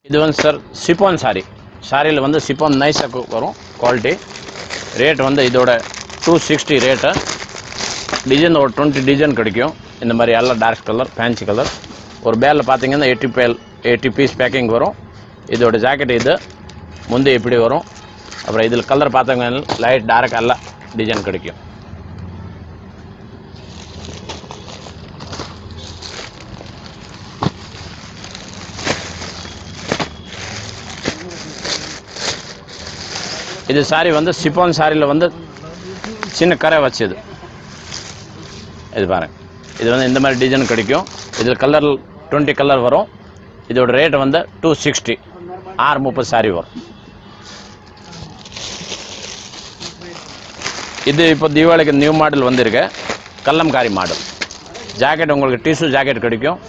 இது வந்து sir சிப்பான் sorry. சாரியில் வந்து சிப்பான் நைஸாக வரும் குவாலிட்டி. ரேட் வந்து இதோட 260 ரேட்டு. டிசைன் ஒரு 20 டிசைன் கிடைக்கும். இந்த மாதிரி எல்லாம் டார்க் கலர், ஃபேன்சி கலர். ஒரு பேரில் பார்த்தீங்கன்னா 80 பீஸ் பேக்கிங் வரும். இதோட ஜாக்கெட் இது முந்தி இப்படி வரும். அப்புறம் இதில் கலர் பார்த்தீங்கன்னா லைட் டார்க் எல்லாம் டிசைன் கிடைக்கும். இது சாரி வந்து சிப்பான் சாரியில் வந்து சின்ன கரை வச்சது. இது பாருங்க, இது வந்து இந்த மாதிரி டிசைன் கிடைக்கும். இதில் கலர் 20 கலர் வரும். இதோட ரேட் வந்து 260. 630 சாரி வரும். இது இப்போ தீபாவளிக்கு நியூ மாடல் வந்திருக்கு, கல்லம்காரி மாடல். ஜாக்கெட் உங்களுக்கு டிஷ்யூ ஜாக்கெட் கிடைக்கும்.